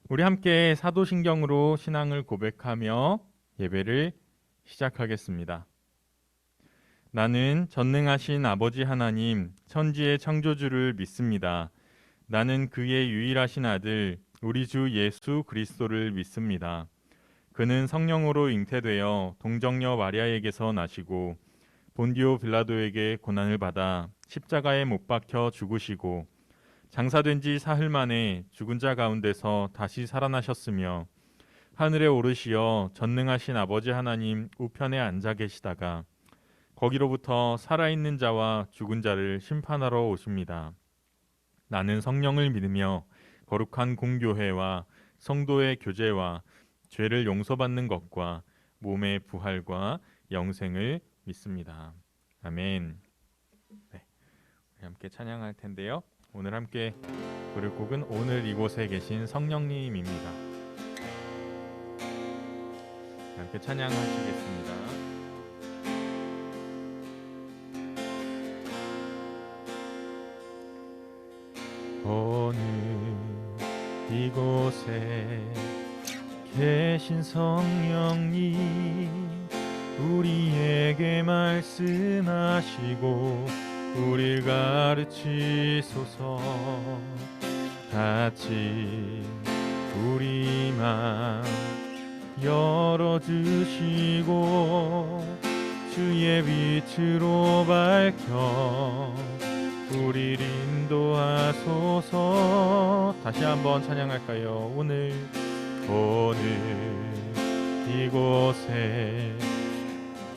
우리 함께 사도신경으로 신앙을 고백하며 예배를 시작하겠습니다. 나는 전능하신 아버지 하나님, 천지의 창조주를 믿습니다. 나는 그의 유일하신 아들, 우리 주 예수 그리스도를 믿습니다. 그는 성령으로 잉태되어 동정녀 마리아에게서 나시고 본디오 빌라도에게 고난을 받아 십자가에 못 박혀 죽으시고 장사된 지 사흘 만에 죽은 자 가운데서 다시 살아나셨으며 하늘에 오르시어 전능하신 아버지 하나님 우편에 앉아 계시다가 거기로부터 살아있는 자와 죽은 자를 심판하러 오십니다. 나는 성령을 믿으며 거룩한 공교회와 성도의 교제와 죄를 용서받는 것과 몸의 부활과 영생을 믿습니다. 아멘. 네, 우리 함께 찬양할 텐데요. 오늘 함께 부를 곡은 오늘 이곳에 계신 성령님입니다. 함께 찬양하시겠습니다. 오늘 이곳에 계신 성령님 우리에게 말씀하시고 우릴 가르치소서. 같이 우리 맘 열어주시고 주의 빛으로 밝혀 우릴 인도하소서. 다시 한번 찬양할까요? 오늘 이곳에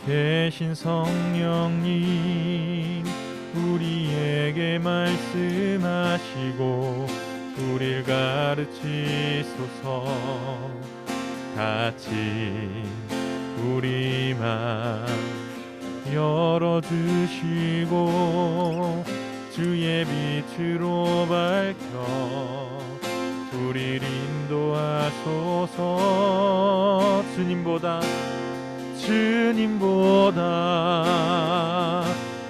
계신 성령님 우리에게 말씀하시고 우릴 가르치소서. 같이 우리 맘 열어주시고 주의 빛으로 밝혀 우릴 인도하소서. 주님보다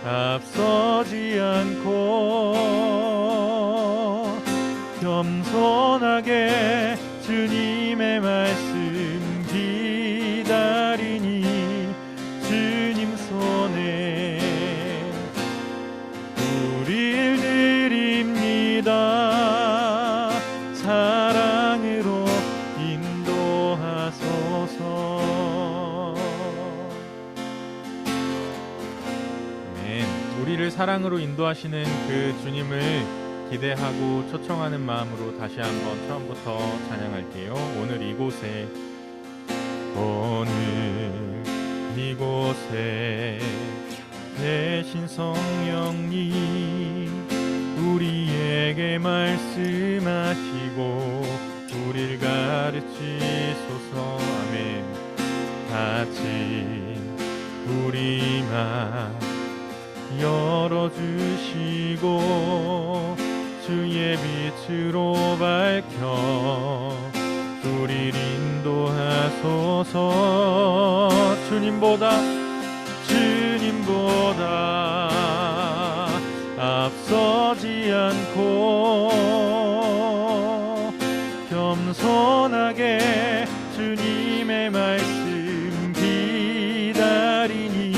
앞서지 않고 겸손하게 주님의 말씀 기다리니 주님 손에 우릴 드립니다. 사랑으로 인도하소서. 아멘. 우리를 사랑으로 인도하시는 그 주님을 기대하고 초청하는 마음으로 다시 한번 처음부터 찬양할게요. 오늘 이곳에 계신 성령님 우리에게 말씀하시고 우릴 가르치소서. 아멘. 같이 우리 맘 열어주시고 주의 빛으로 밝혀 우릴 인도하소서. 주님보다 앞서지 않고 겸손하게 주님의 말씀 기다리니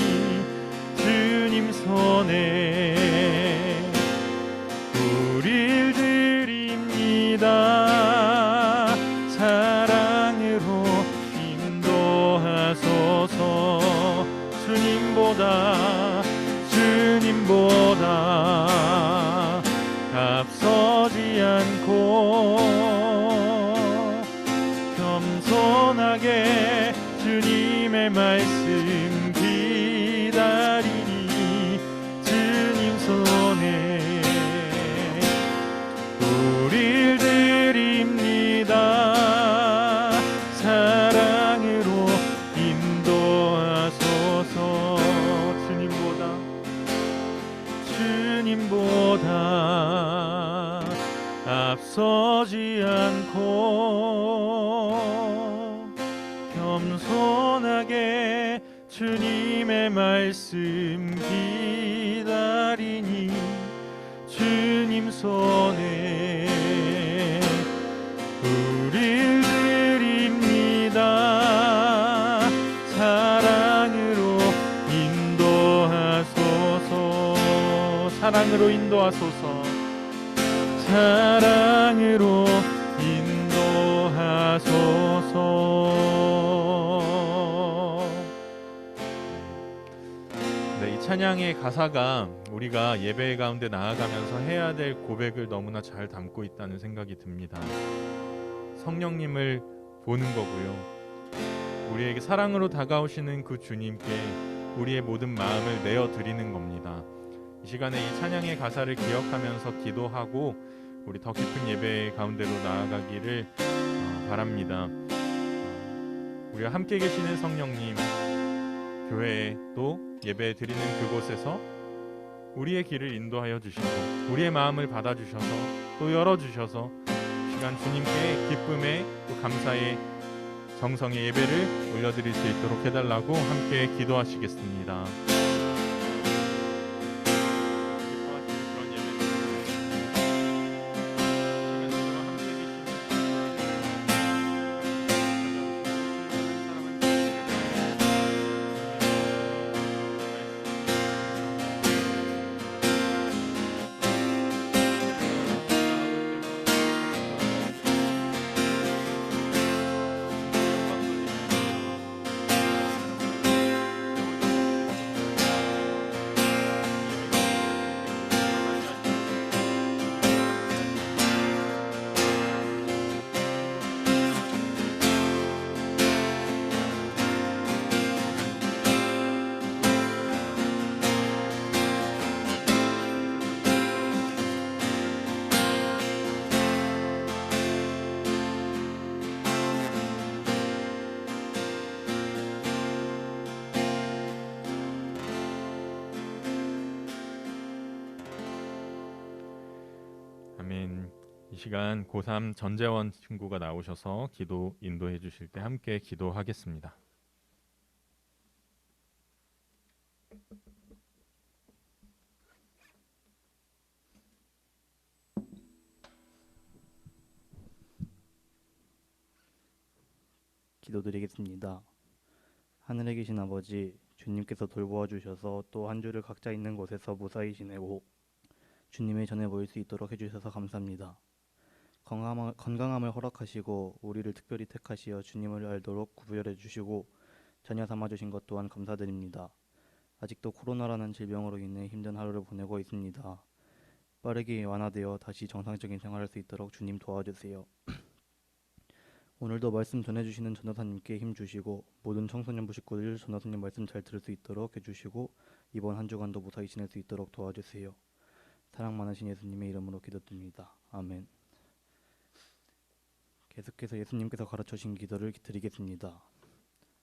주님 손에 우릴 드립니다. 사랑으로 인도하소서. 주님보다 앞서지 않고 겸손하게 주님의 말씀 기다리니 주님 손에 우릴 드립니다. 사랑으로 인도하소서. 주님보다 앞서지 않고 겸손하게 주님의 말씀 기다리니 주님 손에 우리 사랑으로 인도하소서. 사랑으로 인도하소서. 네, 이 찬양의 가사가 우리가 예배 가운데 나아가면서 해야 될 고백을 너무나 잘 담고 있다는 생각이 듭니다. 성령님을 보는 거고요. 우리에게 사랑으로 다가오시는 그 주님께 우리의 모든 마음을 내어드리는 겁니다. 이 시간에 이 찬양의 가사를 기억하면서 기도하고 우리 더 깊은 예배 가운데로 나아가기를 바랍니다. 우리가 함께 계시는 성령님, 교회에 또 예배 드리는 그곳에서 우리의 길을 인도하여 주시고 우리의 마음을 받아주셔서 또 열어주셔서 시간 주님께 기쁨의 또 감사의 정성의 예배를 올려드릴 수 있도록 해달라고 함께 기도하시겠습니다. 아멘. 이 시간 고3 전재원 친구가 나오셔서 기도 인도해 주실 때 함께 기도하겠습니다. 기도드리겠습니다. 하늘에 계신 아버지, 주님께서 돌보아 주셔서 또 한 주를 각자 있는 곳에서 무사히 지내고 주님의 전에 모일 수 있도록 해주셔서 감사합니다. 건강함을 허락하시고 우리를 특별히 택하시어 주님을 알도록 구별해 주시고 자녀 삼아 주신 것 또한 감사드립니다. 아직도 코로나라는 질병으로 인해 힘든 하루를 보내고 있습니다. 빠르게 완화되어 다시 정상적인 생활할 수 있도록 주님 도와주세요. 오늘도 말씀 전해주시는 전도사님께 힘주시고 모든 청소년부 식구들 전도사님 말씀 잘 들을 수 있도록 해주시고 이번 한 주간도 무사히 지낼 수 있도록 도와주세요. 사랑 많으신 예수님의 이름으로 기도드립니다. 아멘. 계속해서 예수님께서 가르쳐주신 기도를 드리겠습니다.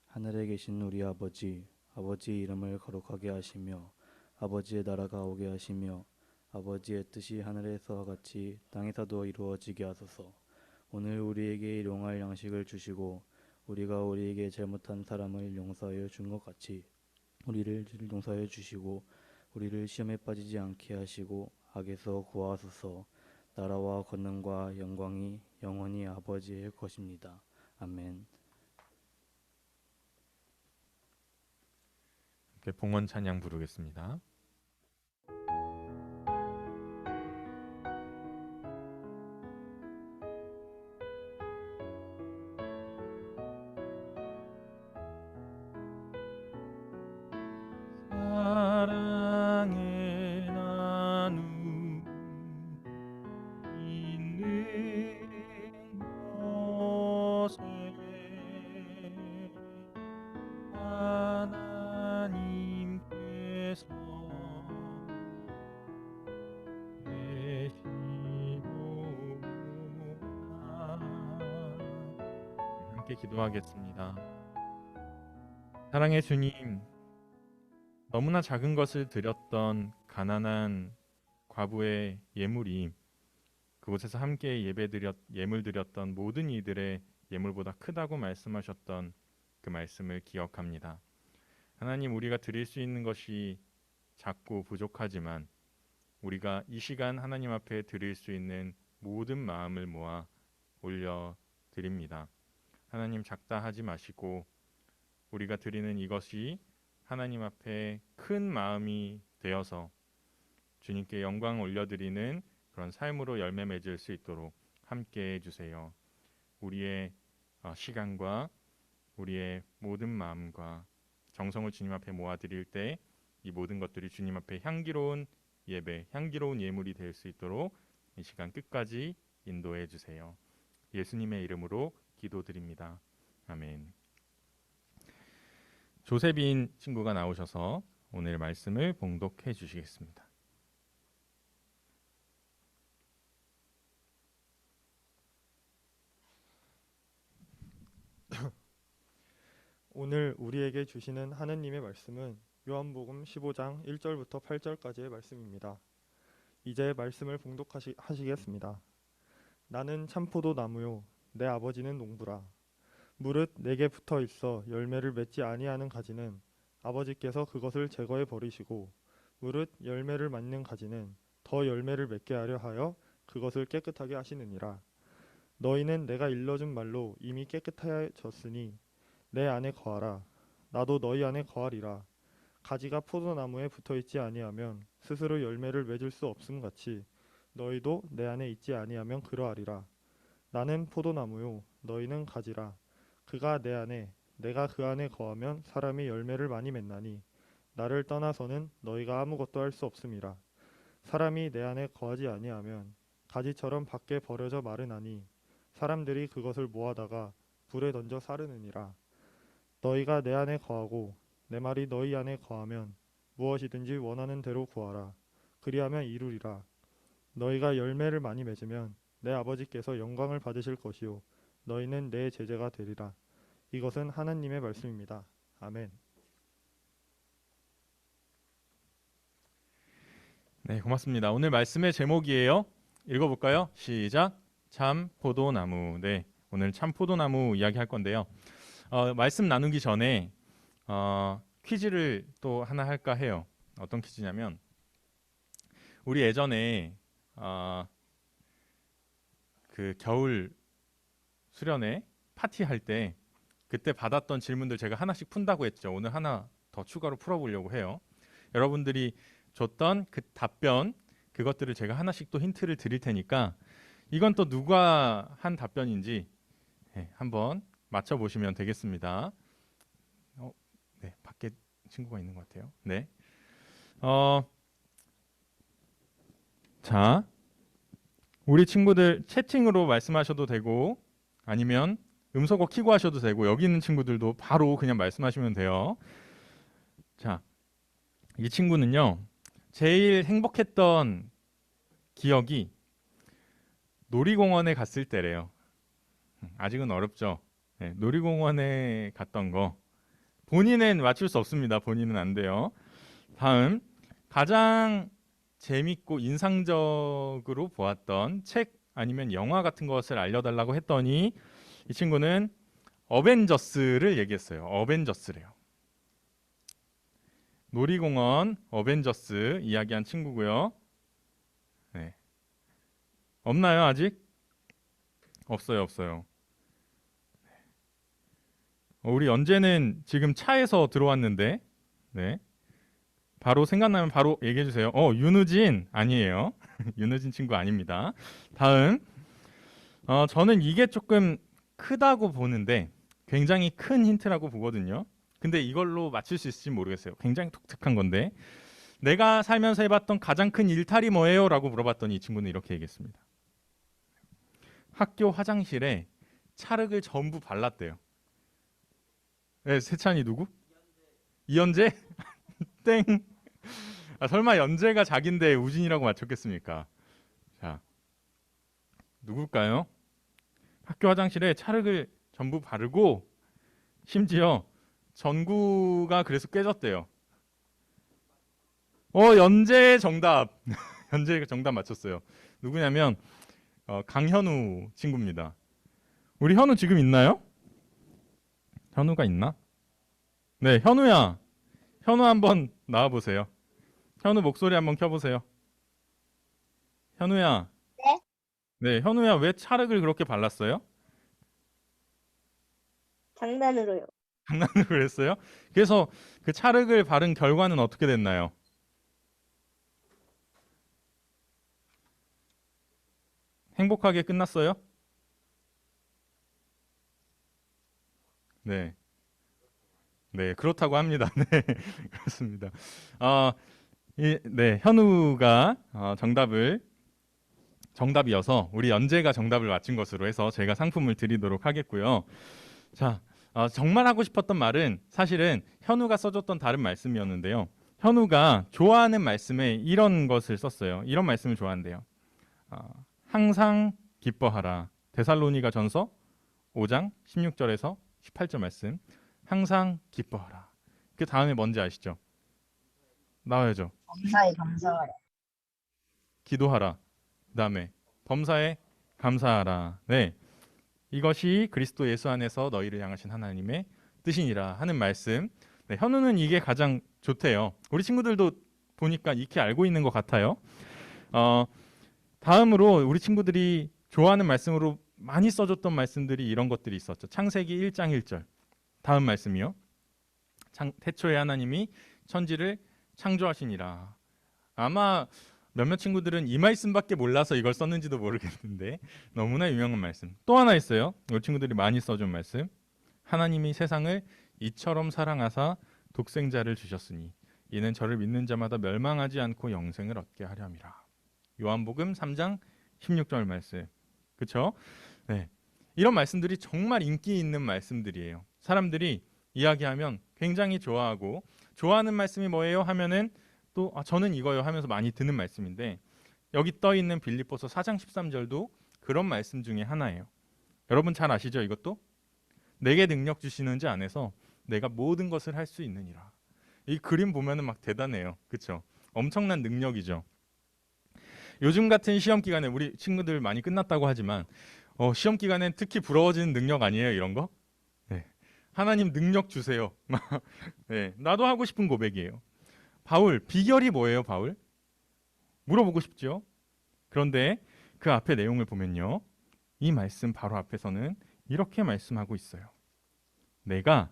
하늘에 계신 우리 아버지, 아버지의 이름을 거룩하게 하시며 아버지의 나라가 오게 하시며 아버지의 뜻이 하늘에서와 같이 땅에서도 이루어지게 하소서. 오늘 우리에게 일용할 양식을 주시고 우리가 우리에게 잘못한 사람을 용서하여 준 것 같이 우리를 용서하여 주시고 우리를 시험에 빠지지 않게 하시고 악에서 구하소서. 나라와 권능과 영광이 영원히 아버지의 것입니다. 아멘. 봉헌 찬양 부르겠습니다. 사랑의 나눔 있는 곳에 하나님께서 계시구나. 함께 기도하겠습니다. 사랑의 주님, 너무나 작은 것을 드렸던 가난한 과부의 예물이 그곳에서 함께 예물 드렸던 모든 이들의 예물보다 크다고 말씀하셨던 그 말씀을 기억합니다. 하나님, 우리가 드릴 수 있는 것이 작고 부족하지만 우리가 이 시간 하나님 앞에 드릴 수 있는 모든 마음을 모아 올려 드립니다. 하나님, 작다 하지 마시고 우리가 드리는 이것이 하나님 앞에 큰 마음이 되어서 주님께 영광 올려드리는 그런 삶으로 열매 맺을 수 있도록 함께 해주세요. 우리의 시간과 우리의 모든 마음과 정성을 주님 앞에 모아드릴 때 이 모든 것들이 주님 앞에 향기로운 예배, 향기로운 예물이 될 수 있도록 이 시간 끝까지 인도해 주세요. 예수님의 이름으로 기도드립니다. 아멘. 조세빈 친구가 나오셔서 오늘 말씀을 봉독해 주시겠습니다. 오늘 우리에게 주시는 하느님의 말씀은 요한복음 15장 1절부터 8절까지의 말씀입니다. 이제 말씀을 봉독하시겠습니다. 나는 참포도 나무요 내 아버지는 농부라. 무릇 내게 붙어 있어 열매를 맺지 아니하는 가지는 아버지께서 그것을 제거해 버리시고 무릇 열매를 맺는 가지는 더 열매를 맺게 하려 하여 그것을 깨끗하게 하시느니라. 너희는 내가 일러준 말로 이미 깨끗해졌으니 내 안에 거하라. 나도 너희 안에 거하리라. 가지가 포도나무에 붙어있지 아니하면 스스로 열매를 맺을 수 없음 같이 너희도 내 안에 있지 아니하면 그러하리라. 나는 포도나무요 너희는 가지라. 그가 내 안에 내가 그 안에 거하면 사람이 열매를 많이 맺나니 나를 떠나서는 너희가 아무것도 할 수 없음이라. 사람이 내 안에 거하지 아니하면 가지처럼 밖에 버려져 마르나니 사람들이 그것을 모아다가 불에 던져 사르느니라. 너희가 내 안에 거하고 내 말이 너희 안에 거하면 무엇이든지 원하는 대로 구하라. 그리하면 이루리라. 너희가 열매를 많이 맺으면 내 아버지께서 영광을 받으실 것이요 너희는 내 제자가 되리라. 이것은 하나님의 말씀입니다. 아멘. 네, 고맙습니다. 오늘 말씀의 제목이에요. 읽어볼까요? 시작. 참 포도나무. 네, 오늘 참 포도나무 이야기할 건데요. 말씀 나누기 전에 퀴즈를 또 하나 할까 해요. 어떤 퀴즈냐면 우리 예전에 그 겨울 수련회 파티할 때 그때 받았던 질문들 제가 하나씩 푼다고 했죠. 오늘 하나 더 추가로 풀어보려고 해요. 여러분들이 줬던 그 답변 그것들을 제가 하나씩 또 힌트를 드릴 테니까 이건 또 누가 한 답변인지 한번 맞춰보시면 되겠습니다. 네, 밖에 친구가 있는 것 같아요. 네. 자, 우리 친구들 채팅으로 말씀하셔도 되고 아니면 음소거 키고 하셔도 되고 여기 있는 친구들도 바로 그냥 말씀하시면 돼요. 자, 이 친구는요. 제일 행복했던 기억이 놀이공원에 갔을 때래요. 아직은 어렵죠. 네, 놀이공원에 갔던 거. 본인은 맞출 수 없습니다. 본인은 안 돼요. 다음, 가장 재밌고 인상적으로 보았던 책 아니면 영화 같은 것을 알려달라고 했더니 이 친구는 어벤져스를 얘기했어요. 어벤져스래요. 놀이공원 어벤져스 이야기한 친구고요. 네. 없나요 아직? 없어요. 우리 연재는 지금 차에서 들어왔는데 네. 바로 생각나면 바로 얘기해 주세요. 윤우진 아니에요. 윤우진 친구 아닙니다. 다음 저는 이게 조금 크다고 보는데 굉장히 큰 힌트라고 보거든요. 근데 이걸로 맞출 수 있을지 모르겠어요. 굉장히 독특한 건데 내가 살면서 해봤던 가장 큰 일탈이 뭐예요? 라고 물어봤더니 이 친구는 이렇게 얘기했습니다. 학교 화장실에 찰흙을 전부 발랐대요. 네, 세찬이 누구? 이연재? 땡. 설마 연재가 자긴데 우진이라고 맞췄겠습니까? 자, 누굴까요? 학교 화장실에 찰흙을 전부 바르고 심지어 전구가 그래서 깨졌대요. 연재 정답. 연재가 정답 맞췄어요. 누구냐면 강현우 친구입니다. 우리 현우 지금 있나요? 현우가 있나? 네, 현우야. 현우 한번 나와 보세요. 현우 목소리 한번 켜보세요. 현우야. 네? 네, 현우야 왜 찰흙을 그렇게 발랐어요? 장난으로요. 장난으로 그랬어요? 그래서 그 찰흙을 바른 결과는 어떻게 됐나요? 행복하게 끝났어요? 네. 네, 그렇다고 합니다. 네, 그렇습니다. 어, 네, 현우가 정답이어서 우리 연재가 정답을 맞춘 것으로 해서 제가 상품을 드리도록 하겠고요. 자, 정말 하고 싶었던 말은 사실은 현우가 써줬던 다른 말씀이었는데요. 현우가 좋아하는 말씀에 이런 것을 썼어요. 이런 말씀을 좋아한대요. 항상 기뻐하라. 데살로니가 전서 5장 16절에서 18절 말씀. 항상 기뻐하라. 그 다음에 뭔지 아시죠? 나와야죠. 범사에 감사하라. 기도하라. 그다음에 범사에 감사하라. 네. 이것이 그리스도 예수 안에서 너희를 향하신 하나님의 뜻이니라 하는 말씀. 네, 현우는 이게 가장 좋대요. 우리 친구들도 보니까 익히 알고 있는 것 같아요. 다음으로 우리 친구들이 좋아하는 말씀으로 많이 써줬던 말씀들이 이런 것들이 있었죠. 창세기 1장 1절. 다음 말씀이요. 태초에 하나님이 천지를 창조하시니라. 아마 몇몇 친구들은 이 말씀밖에 몰라서 이걸 썼는지도 모르겠는데 너무나 유명한 말씀. 또 하나 있어요. 우리 친구들이 많이 써준 말씀. 하나님이 세상을 이처럼 사랑하사 독생자를 주셨으니 이는 저를 믿는 자마다 멸망하지 않고 영생을 얻게 하려 함이라. 요한복음 3장 16절 말씀. 그렇죠? 네. 이런 말씀들이 정말 인기 있는 말씀들이에요. 사람들이 이야기하면 굉장히 좋아하고 좋아하는 말씀이 뭐예요? 하면은 또 저는 이거요 하면서 많이 듣는 말씀인데 여기 떠 있는 빌립보서 4장 13절도 그런 말씀 중에 하나예요. 여러분 잘 아시죠? 이것도 내게 능력 주시는 자 안에서 내가 모든 것을 할 수 있느니라. 이 그림 보면은 막 대단해요. 그렇죠? 엄청난 능력이죠. 요즘 같은 시험 기간에 우리 친구들 많이 끝났다고 하지만 시험 기간엔 특히 부러워지는 능력 아니에요, 이런 거? 네. 하나님 능력 주세요. 네, 나도 하고 싶은 고백이에요. 바울, 비결이 뭐예요, 바울? 물어보고 싶죠? 그런데 그 앞에 내용을 보면요. 이 말씀 바로 앞에서는 이렇게 말씀하고 있어요. 내가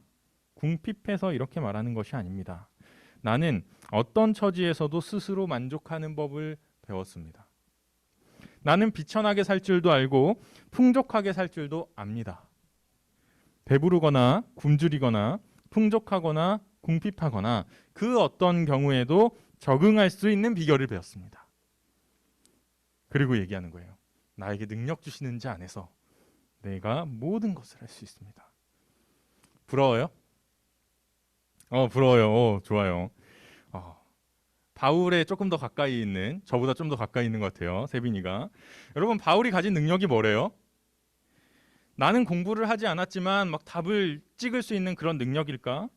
궁핍해서 이렇게 말하는 것이 아닙니다. 나는 어떤 처지에서도 스스로 만족하는 법을 배웠습니다. 나는 비천하게 살 줄도 알고 풍족하게 살 줄도 압니다. 배부르거나 굶주리거나 풍족하거나 궁핍하거나 그 어떤 경우에도 적응할 수 있는 비결을 배웠습니다. 그리고 얘기하는 거예요. 나에게 능력 주시는 자 안에서 내가 모든 것을 할 수 있습니다. 부러워요? 부러워요. 좋아요. 바울에 조금 더 가까이 있는, 저보다 좀 더 가까이 있는 것 같아요. 세빈이가. 여러분, 바울이 가진 능력이 뭐래요? 나는 공부를 하지 않았지만 막 답을 찍을 수 있는 그런 능력일까?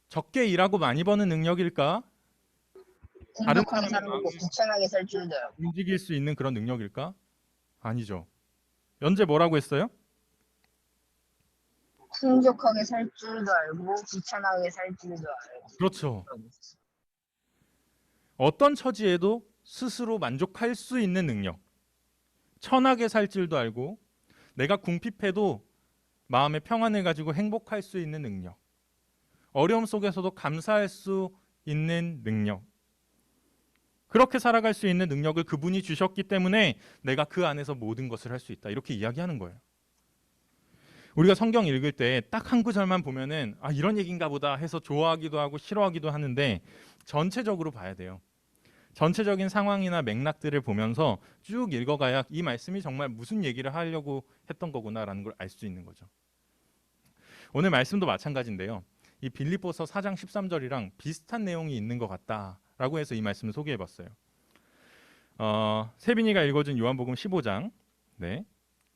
적게 일하고 많이 버는 능력일까? 다른 행복하게 사람과 살고 비천하게 살 줄도 알고. 움직일 수 있는 그런 능력일까? 아니죠. 연재 뭐라고 했어요? 풍족하게 살 줄도 알고 비천하게 살 줄도 알고. 그렇죠. 어떤 처지에도 스스로 만족할 수 있는 능력. 천하게 살 줄도 알고 내가 궁핍해도 마음의 평안을 가지고 행복할 수 있는 능력. 어려움 속에서도 감사할 수 있는 능력. 그렇게 살아갈 수 있는 능력을 그분이 주셨기 때문에 내가 그 안에서 모든 것을 할 수 있다. 이렇게 이야기하는 거예요. 우리가 성경 읽을 때 딱 한 구절만 보면은 이런 얘기인가 보다 해서 좋아하기도 하고 싫어하기도 하는데 전체적으로 봐야 돼요. 전체적인 상황이나 맥락들을 보면서 쭉 읽어가야 이 말씀이 정말 무슨 얘기를 하려고 했던 거구나라는 걸 알 수 있는 거죠. 오늘 말씀도 마찬가지인데요. 이 빌립보서 4장 13절이랑 비슷한 내용이 있는 것 같다라고 해서 이 말씀을 소개해봤어요. 세빈이가 읽어준 요한복음 15장, 네,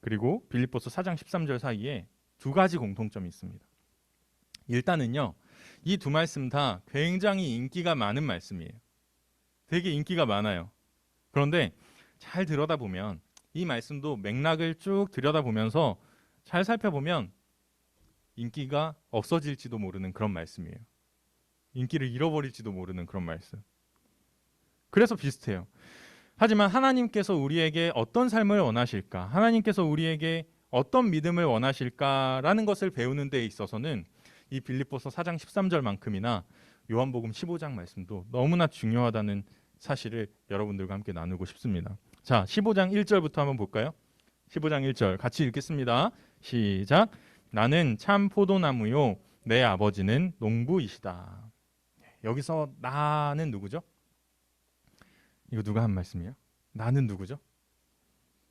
그리고 빌립보서 4장 13절 사이에 두 가지 공통점이 있습니다. 일단은요, 이 두 말씀 다 굉장히 인기가 많은 말씀이에요. 되게 인기가 많아요. 그런데 잘 들여다보면 이 말씀도 맥락을 쭉 들여다보면서 잘 살펴보면 인기가 없어질지도 모르는 그런 말씀이에요. 인기를 잃어버릴지도 모르는 그런 말씀. 그래서 비슷해요. 하지만 하나님께서 우리에게 어떤 삶을 원하실까? 하나님께서 우리에게 어떤 믿음을 원하실까라는 것을 배우는 데 있어서는 이 빌립보서 4장 13절만큼이나 요한복음 15장 말씀도 너무나 중요하다는 사실을 여러분들과 함께 나누고 싶습니다. 자, 15장 1절부터 한번 볼까요? 15장 1절 같이 읽겠습니다. 시작. 나는 참 포도나무요 내 아버지는 농부이시다. 여기서 나는 누구죠? 이거 누가 한 말씀이에요? 나는 누구죠?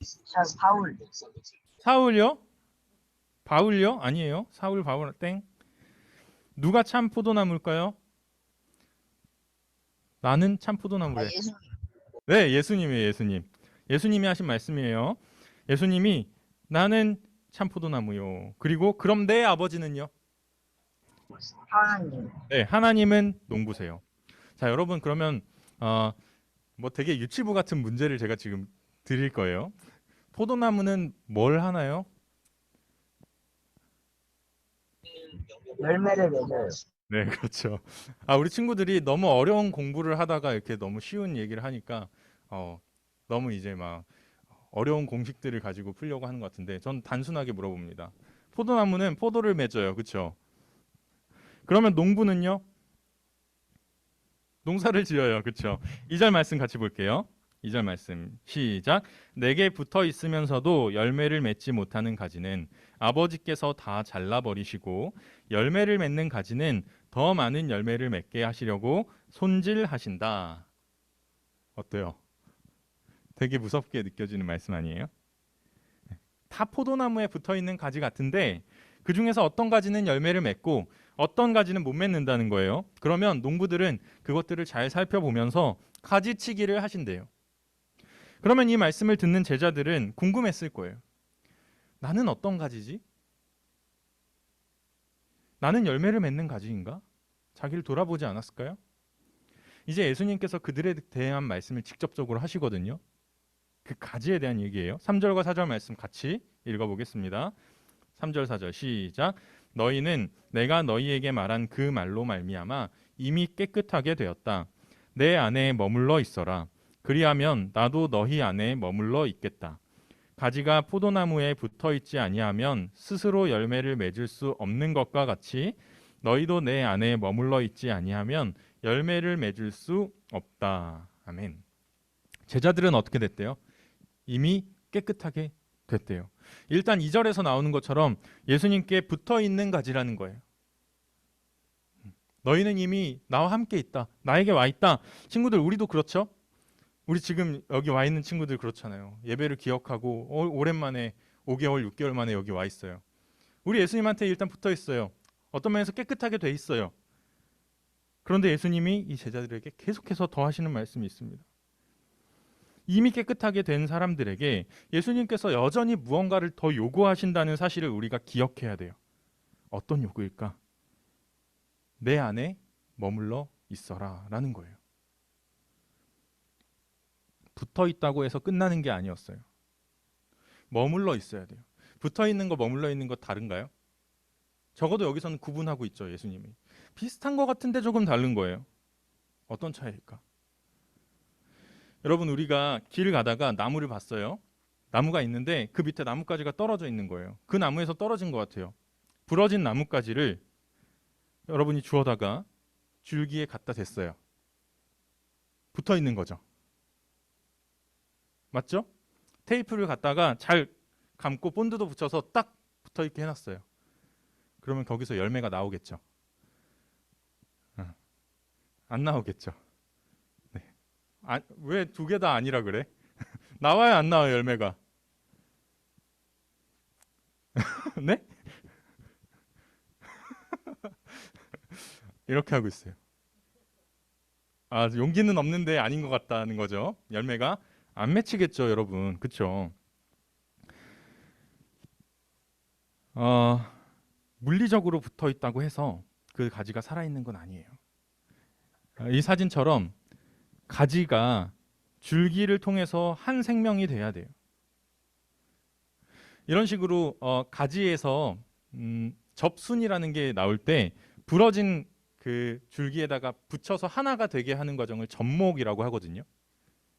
저 바울. 사울요? 바울요? 아니에요. 사울 바울 땡. 누가 참 포도나무일까요? 나는 참 아, 포도나무래. 예수님. 네, 예수님이에요. 예수님. 예수님이 하신 말씀이에요. 예수님이 나는 참 포도나무요. 그리고 그럼 내 아버지는요? 하나님. 네, 하나님은 농부세요. 자, 여러분 그러면 뭐 되게 유치부 같은 문제를 제가 지금 드릴 거예요. 포도나무는 뭘 하나요? 열매를 맺어요. 네, 그렇죠. 우리 친구들이 너무 어려운 공부를 하다가 이렇게 너무 쉬운 얘기를 하니까 너무 이제 막 어려운 공식들을 가지고 풀려고 하는 것 같은데 전 단순하게 물어봅니다. 포도나무는 포도를 맺어요. 그렇죠? 그러면 농부는요? 농사를 지어요. 그렇죠? 2절 말씀 같이 볼게요. 2절 말씀 시작. 내게 붙어 있으면서도 열매를 맺지 못하는 가지는 아버지께서 다 잘라버리시고 열매를 맺는 가지는 더 많은 열매를 맺게 하시려고 손질하신다. 어때요? 되게 무섭게 느껴지는 말씀 아니에요? 다 포도나무에 붙어 있는 가지 같은데 그 중에서 어떤 가지는 열매를 맺고 어떤 가지는 못 맺는다는 거예요. 그러면 농부들은 그것들을 잘 살펴보면서 가지치기를 하신대요. 그러면 이 말씀을 듣는 제자들은 궁금했을 거예요. 나는 어떤 가지지? 나는 열매를 맺는 가지인가? 자기를 돌아보지 않았을까요? 이제 예수님께서 그들에 대한 말씀을 직접적으로 하시거든요. 그 가지에 대한 얘기예요. 3절과 4절 말씀 같이 읽어보겠습니다. 3절 4절 시작. 너희는 내가 너희에게 말한 그 말로 말미암아 이미 깨끗하게 되었다. 내 안에 머물러 있어라. 그리하면 나도 너희 안에 머물러 있겠다. 가지가 포도나무에 붙어 있지 아니하면 스스로 열매를 맺을 수 없는 것과 같이 너희도 내 안에 머물러 있지 아니하면 열매를 맺을 수 없다. 아멘. 제자들은 어떻게 됐대요? 이미 깨끗하게 됐대요. 일단 2절에서 나오는 것처럼 예수님께 붙어 있는 가지라는 거예요. 너희는 이미 나와 함께 있다. 나에게 와 있다. 친구들 우리도 그렇죠? 우리 지금 여기 와 있는 친구들 그렇잖아요. 예배를 기억하고 오랜만에 5개월, 6개월 만에 여기 와 있어요. 우리 예수님한테 일단 붙어 있어요. 어떤 면에서 깨끗하게 돼 있어요. 그런데 예수님이 이 제자들에게 계속해서 더 하시는 말씀이 있습니다. 이미 깨끗하게 된 사람들에게 예수님께서 여전히 무언가를 더 요구하신다는 사실을 우리가 기억해야 돼요. 어떤 요구일까? 내 안에 머물러 있어라 라는 거예요. 붙어 있다고 해서 끝나는 게 아니었어요. 머물러 있어야 돼요. 붙어 있는 거 머물러 있는 거 다른가요? 적어도 여기서는 구분하고 있죠. 예수님이. 비슷한 것 같은데 조금 다른 거예요. 어떤 차이일까? 여러분 우리가 길을 가다가 나무를 봤어요. 나무가 있는데 그 밑에 나뭇가지가 떨어져 있는 거예요. 그 나무에서 떨어진 것 같아요. 부러진 나뭇가지를 여러분이 주워다가 줄기에 갖다 댔어요. 붙어 있는 거죠. 맞죠? 테이프를 갖다가 잘 감고 본드도 붙여서 딱 붙어 있게 해놨어요. 그러면 거기서 열매가 나오겠죠. 안 나오겠죠. 네. 왜 두 개 다 아니라 그래? 나와요, 안 나와요, 열매가? 네? 이렇게 하고 있어요. 용기는 없는데 아닌 것 같다는 거죠. 열매가 안 맺히겠죠, 여러분. 그렇죠? 물리적으로 붙어 있다고 해서 그 가지가 살아있는 건 아니에요. 이 사진처럼 가지가 줄기를 통해서 한 생명이 돼야 돼요. 이런 식으로 가지에서 접순이라는 게 나올 때 부러진 그 줄기에다가 붙여서 하나가 되게 하는 과정을 접목이라고 하거든요.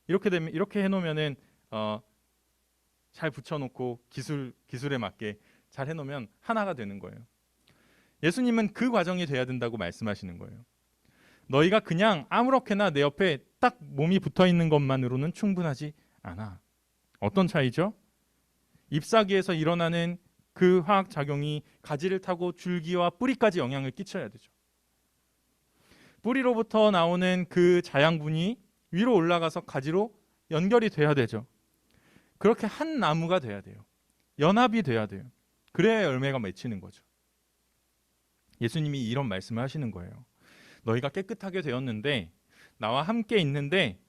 이렇게 해놓으면은 잘 붙여놓고 기술에 맞게 잘 해놓으면 하나가 되는 거예요. 예수님은 그 과정이 돼야 된다고 말씀하시는 거예요. 너희가 그냥 아무렇게나 내 옆에 딱 몸이 붙어 있는 것만으로는 충분하지 않아. 어떤 차이죠? 잎사귀에서 일어나는 그 화학 작용이 가지를 타고 줄기와 뿌리까지 영향을 끼쳐야 되죠. 뿌리로부터 나오는 그 자양분이 위로 올라가서 가지로 연결이 돼야 되죠. 그렇게 한 나무가 돼야 돼요. 연합이 돼야 돼요. 그래야 열매가 맺히는 거죠. 예수님이 이런 말씀을 하시는 거예요. 너희가 깨끗하게 되었는데 나와 함께 있는데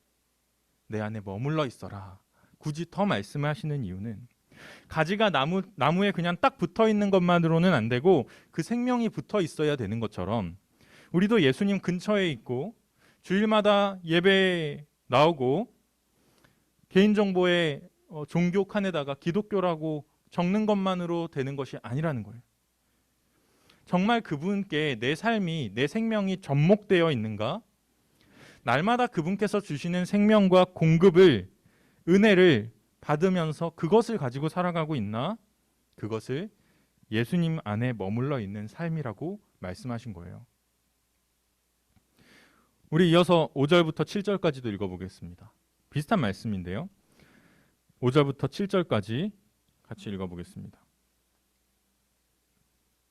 내 안에 머물러 있어라. 굳이 더 말씀을 하시는 이유는 가지가 나무에 그냥 딱 붙어 있는 것만으로는 안 되고 그 생명이 붙어 있어야 되는 것처럼 우리도 예수님 근처에 있고 주일마다 예배에 나오고 개인정보에 종교 칸에다가 기독교라고 적는 것만으로 되는 것이 아니라는 거예요. 정말 그분께 내 삶이, 내 생명이 접목되어 있는가? 날마다 그분께서 주시는 생명과 공급을, 은혜를 받으면서 그것을 가지고 살아가고 있나? 그것을 예수님 안에 머물러 있는 삶이라고 말씀하신 거예요. 우리 이어서 5절부터 7절까지도 읽어보겠습니다. 비슷한 말씀인데요. 5절부터 7절까지 같이 읽어보겠습니다.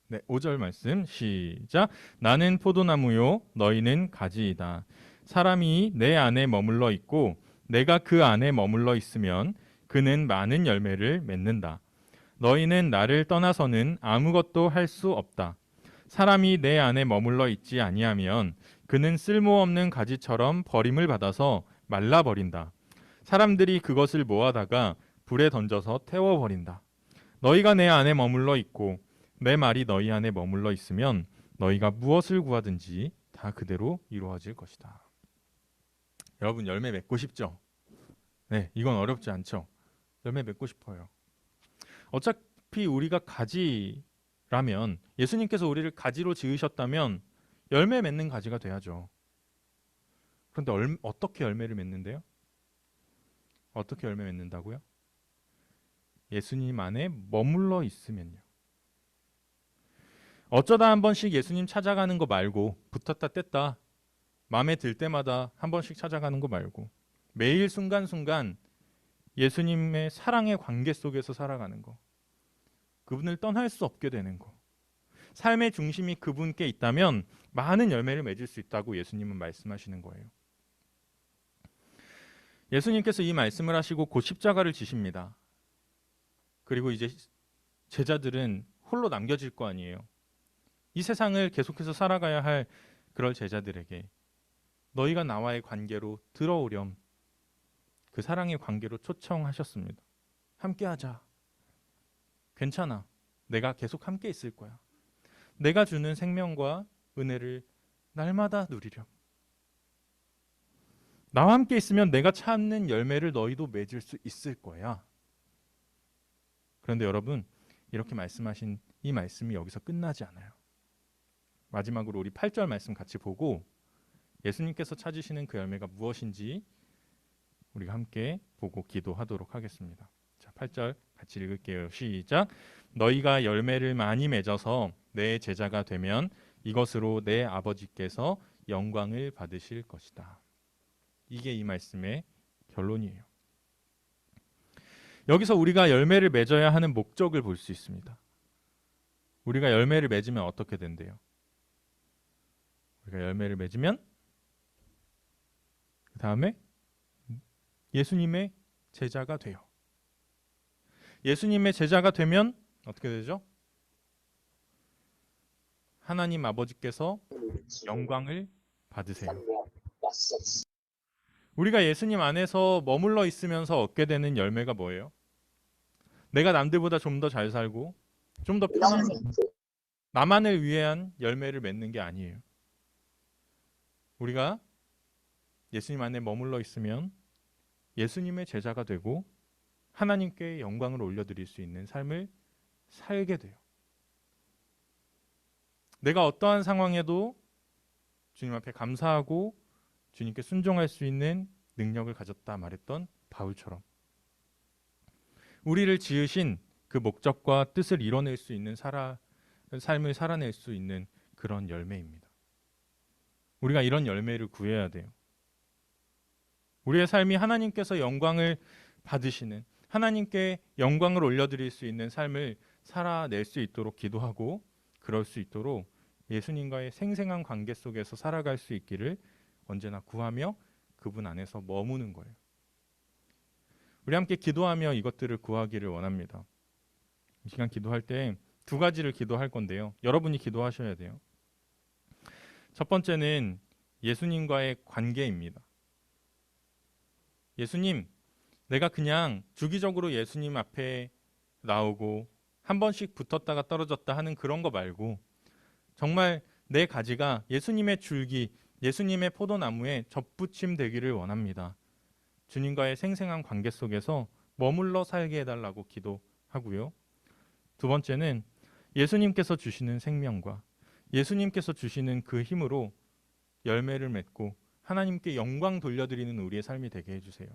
네, 5절 말씀 시작. 나는 포도나무요 너희는 가지이다. 사람이 내 안에 머물러 있고 내가 그 안에 머물러 있으면 그는 많은 열매를 맺는다. 너희는 나를 떠나서는 아무것도 할 수 없다. 사람이 내 안에 머물러 있지 아니하면 그는 쓸모없는 가지처럼 버림을 받아서 말라버린다. 사람들이 그것을 모아다가 불에 던져서 태워버린다. 너희가 내 안에 머물러 있고 내 말이 너희 안에 머물러 있으면 너희가 무엇을 구하든지 다 그대로 이루어질 것이다. 여러분 열매 맺고 싶죠? 네, 이건 어렵지 않죠? 열매 맺고 싶어요. 어차피 우리가 가지라면 예수님께서 우리를 가지로 지으셨다면 열매 맺는 가지가 돼야죠. 그런데 어떻게 열매를 맺는데요? 어떻게 열매 맺는다고요? 예수님 안에 머물러 있으면요. 어쩌다 한 번씩 예수님 찾아가는 거 말고 붙었다 뗐다 마음에 들 때마다 한 번씩 찾아가는 거 말고 매일 순간순간 예수님의 사랑의 관계 속에서 살아가는 거, 그분을 떠날 수 없게 되는 거, 삶의 중심이 그분께 있다면 많은 열매를 맺을 수 있다고 예수님은 말씀하시는 거예요. 예수님께서 이 말씀을 하시고 곧 십자가를 지십니다. 그리고 이제 제자들은 홀로 남겨질 거 아니에요. 이 세상을 계속해서 살아가야 할 그럴 제자들에게 너희가 나와의 관계로 들어오렴, 그 사랑의 관계로 초청하셨습니다. 함께하자. 괜찮아. 내가 계속 함께 있을 거야. 내가 주는 생명과 은혜를 날마다 누리렴. 나와 함께 있으면 내가 찾는 열매를 너희도 맺을 수 있을 거야. 그런데 여러분, 이렇게 말씀하신 이 말씀이 여기서 끝나지 않아요. 마지막으로 우리 8절 말씀 같이 보고 예수님께서 찾으시는 그 열매가 무엇인지 우리가 함께 보고 기도하도록 하겠습니다. 자, 8절 같이 읽을게요. 시작. 너희가 열매를 많이 맺어서 내 제자가 되면 이것으로 내 아버지께서 영광을 받으실 것이다. 이게 이 말씀의 결론이에요. 여기서 우리가 열매를 맺어야 하는 목적을 볼 수 있습니다. 우리가 열매를 맺으면 어떻게 된대요? 우리가 열매를 맺으면 그 다음에 예수님의 제자가 돼요. 예수님의 제자가 되면 어떻게 되죠? 하나님 아버지께서 영광을 받으세요. 우리가 예수님 안에서 머물러 있으면서 얻게 되는 열매가 뭐예요? 내가 남들보다 좀 더 잘 살고 좀 더 편하고 나만을 위한 열매를 맺는 게 아니에요. 우리가 예수님 안에 머물러 있으면 예수님의 제자가 되고 하나님께 영광을 올려드릴 수 있는 삶을 살게 돼요. 내가 어떠한 상황에도 주님 앞에 감사하고 주님께 순종할 수 있는 능력을 가졌다 말했던 바울처럼 우리를 지으신 그 목적과 뜻을 이뤄낼 수 있는 삶을 살아낼 수 있는 그런 열매입니다. 우리가 이런 열매를 구해야 돼요. 우리의 삶이 하나님께서 영광을 받으시는, 하나님께 영광을 올려드릴 수 있는 삶을 살아낼 수 있도록 기도하고, 그럴 수 있도록 예수님과의 생생한 관계 속에서 살아갈 수 있기를 언제나 구하며 그분 안에서 머무는 거예요. 우리 함께 기도하며 이것들을 구하기를 원합니다. 이 시간 기도할 때 두 가지를 기도할 건데요. 여러분이 기도하셔야 돼요. 첫 번째는 예수님과의 관계입니다. 예수님, 내가 그냥 주기적으로 예수님 앞에 나오고 한 번씩 붙었다가 떨어졌다 하는 그런 거 말고, 정말 내 가지가 예수님의 줄기, 예수님의 포도나무에 접붙임 되기를 원합니다. 주님과의 생생한 관계 속에서 머물러 살게 해달라고 기도하고요. 두 번째는 예수님께서 주시는 생명과 예수님께서 주시는 그 힘으로 열매를 맺고 하나님께 영광 돌려드리는 우리의 삶이 되게 해주세요.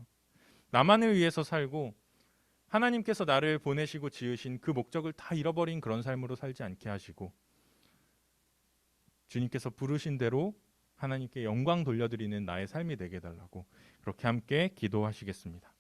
나만을 위해서 살고 하나님께서 나를 보내시고 지으신 그 목적을 다 잃어버린 그런 삶으로 살지 않게 하시고, 주님께서 부르신 대로 하나님께 영광 돌려드리는 나의 삶이 되게 해달라고, 그렇게 함께 기도하시겠습니다.